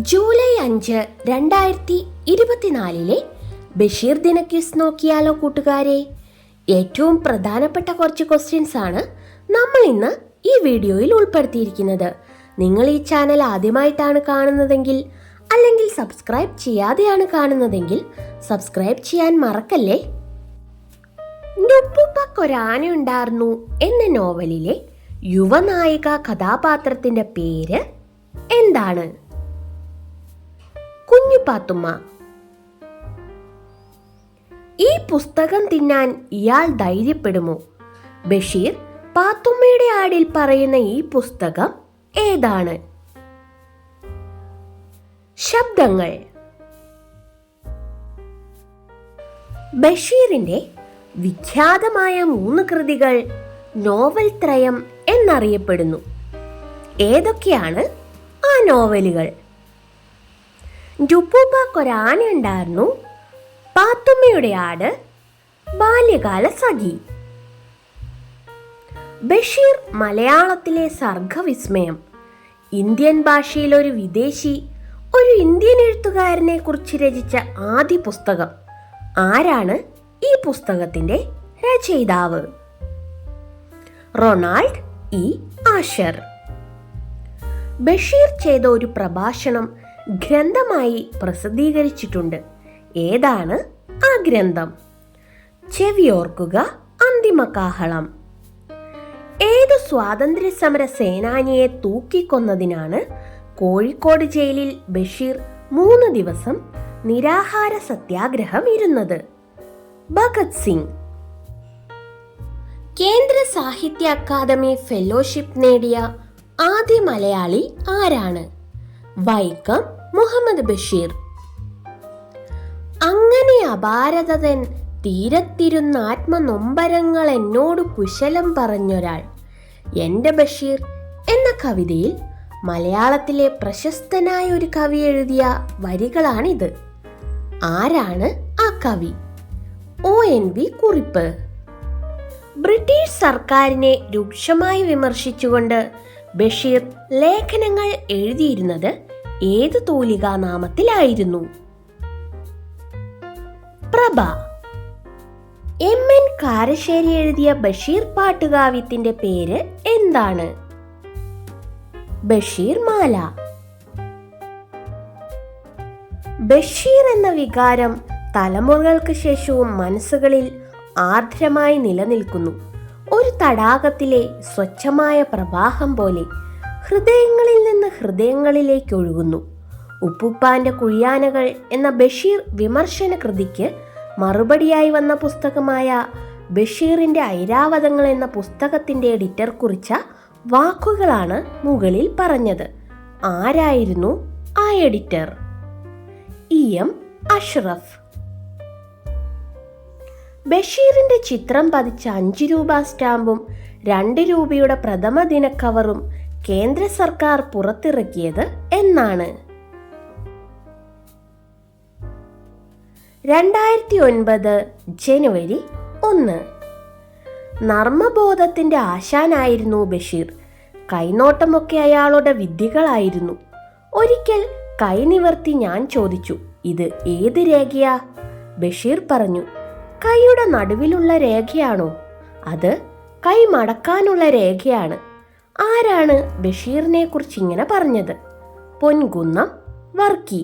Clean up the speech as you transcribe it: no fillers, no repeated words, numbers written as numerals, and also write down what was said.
July 5, 2024 Basheer ദിന quiz നോക്കിയാലോ കൂട്ടുകാരെ. ഏറ്റവും പ്രധാനപ്പെട്ട കുറച്ച് ക്വസ്റ്റ്യൻസ് ആണ് നമ്മൾ ഇന്ന് ഈ വീഡിയോയിൽ ഉൾപ്പെടുത്തിയിരിക്കുന്നത്. നിങ്ങൾ ഈ ചാനൽ ആദ്യമായിട്ടാണ് കാണുന്നതെങ്കിൽ അല്ലെങ്കിൽ സബ്സ്ക്രൈബ് ചെയ്യാതെയാണ് കാണുന്നതെങ്കിൽ സബ്സ്ക്രൈബ് ചെയ്യാൻ മറക്കല്ലേ. നുപ്പുപ്പക്കൊരാനയുണ്ടായിരുന്നു എന്ന നോവലിലെ യുവനായിക കഥാപാത്രത്തിന്റെ പേര് എന്താണ്? കുഞ്ഞു പാത്തുമ്മ. ഈ പുസ്തകം തിന്നാൻ ഇയാൾ ധൈര്യപ്പെടുമോ? ബഷീർ പാത്തുമ്മയുടെ ആടിൽ പറയുന്ന ഈ പുസ്തകം ഏതാണ്? ശബ്ദങ്ങൾ. ബഷീറിന്റെ വിഖ്യാതമായ 3 കൃതികൾ നോവൽ ത്രയം എന്നറിയപ്പെടുന്നു. ഏതൊക്കെയാണ് ആ നോവലുകൾ? നുപ്പുപ്പക്കൊരാനയുണ്ടായിരുന്നു, പാത്തുമ്മയുടെ ആട്, ബാല്യകാല സഖി. ബഷീർ മലയാളത്തിലെ സർഗവിസ്മയം. ഇന്ത്യൻ ഭാഷയിൽ ഒരു വിദേശി ഒരു ഇന്ത്യൻ എഴുത്തുകാരനെ കുറിച്ച് രചിച്ച ആദ്യ പുസ്തകം. ആരാണ് ഈ പുസ്തകത്തിന്റെ രചയിതാവ്? Ronald E ആഷർ. ബഷീർ ചെയ്ത ഒരു പ്രഭാഷണം ഗ്രന്ഥമായി പ്രസിദ്ധീകരിച്ചിട്ടുണ്ട്. ഏതാണ് ആ ഗ്രന്ഥം? ചെവിയോർക്കുക അന്തിമകാഹളം. ഏത് സ്വാതന്ത്ര്യ സമര സേനാനിയെ തൂക്കിക്കൊന്നതിനാണ് കോഴിക്കോട് ജയിലിൽ ബഷീർ 3 ദിവസം നിരാഹാര സത്യാഗ്രഹം ഇരുന്നത്? ഭഗത് സിംഗ്. കേന്ദ്ര സാഹിത്യ അക്കാദമി ഫെലോഷിപ്പ് നേടിയ ആദ്യ മലയാളി ആരാണ്? വൈക്കം മുഹമ്മദ് ബഷീർ. അങ്ങനെ അപാരതൻ തീരത്തിരുന്ന ആത്മനൊമ്പരങ്ങൾ എന്നോട് കുശലം പറഞ്ഞൊരാൾ. എൻ്റെ ബഷീർ എന്ന കവിതയിൽ മലയാളത്തിലെ പ്രശസ്തനായ ഒരു കവി എഴുതിയ വരികളാണിത്. ആരാണ് ആ കവി? ONV കുറിപ്പ്. ബ്രിട്ടീഷ് സർക്കാരിനെ രൂക്ഷമായി വിമർശിച്ചുകൊണ്ട് ബഷീർ ലേഖനങ്ങൾ എഴുതിയിരുന്നത് ഏത് തൂലികാ നാമത്തിലായിരുന്നു? പ്രഭ. MN കാരശ്ശേരി എഴുതിയ ബഷീർ പാട്ടുകാവ്യത്തിന്റെ പേര് എന്താണ്? ബഷീർ മാല. ബഷീർ എന്ന വികാരം തലമുറകൾക്ക് ശേഷവും മനസ്സുകളിൽ ആർദ്രമായി നിലനിൽക്കുന്നു. ഒരു തടാകത്തിലെ സ്വച്ഛമായ പ്രവാഹം പോലെ ഹൃദയങ്ങളിൽ നിന്ന് ഹൃദയങ്ങളിലേക്ക് ഒഴുകുന്നു. ഉപ്പുപ്പാന്റെ കുഴിയാനകൾ എന്ന ബഷീർ വിമർശന കൃതിക്ക് മറുപടിയായി വന്ന പുസ്തകമായ ബഷീറിന്റെ ഐരാവതങ്ങൾ എന്ന പുസ്തകത്തിന്റെ എഡിറ്റർ കുറിച്ച വാക്കുകളാണ് മുകളിൽ പറഞ്ഞത്. ആരായിരുന്നു ആ എഡിറ്റർ? EM അഷ്റഫ്. ബഷീറിന്റെ ചിത്രം പതിച്ച 5 രൂപ സ്റ്റാമ്പും 2 രൂപയുടെ പ്രഥമ ദിന കവറും കേന്ദ്ര സർക്കാർ പുറത്തിറക്കിയത് എന്നാണ്? 2009 ജനുവരി 1. നർമ്മബോധത്തിന്റെ ആശാനായിരുന്നു ബഷീർ. കൈനോട്ടമൊക്കെ അയാളുടെ വിദ്യകളായിരുന്നു. ഒരിക്കൽ കൈ നിവർത്തി ഞാൻ ചോദിച്ചു, ഇത് ഏത് രേഖയാ? ബഷീർ പറഞ്ഞു, കൈയുടെ നടുവിലുള്ള രേഖയാണോ? അത് കൈ മടക്കാനുള്ള രേഖയാണ്. ആരാണ് ബഷീറിനെ കുറിച്ച് ഇങ്ങനെ പറഞ്ഞത്? പൊൻകുന്നം വർക്കി.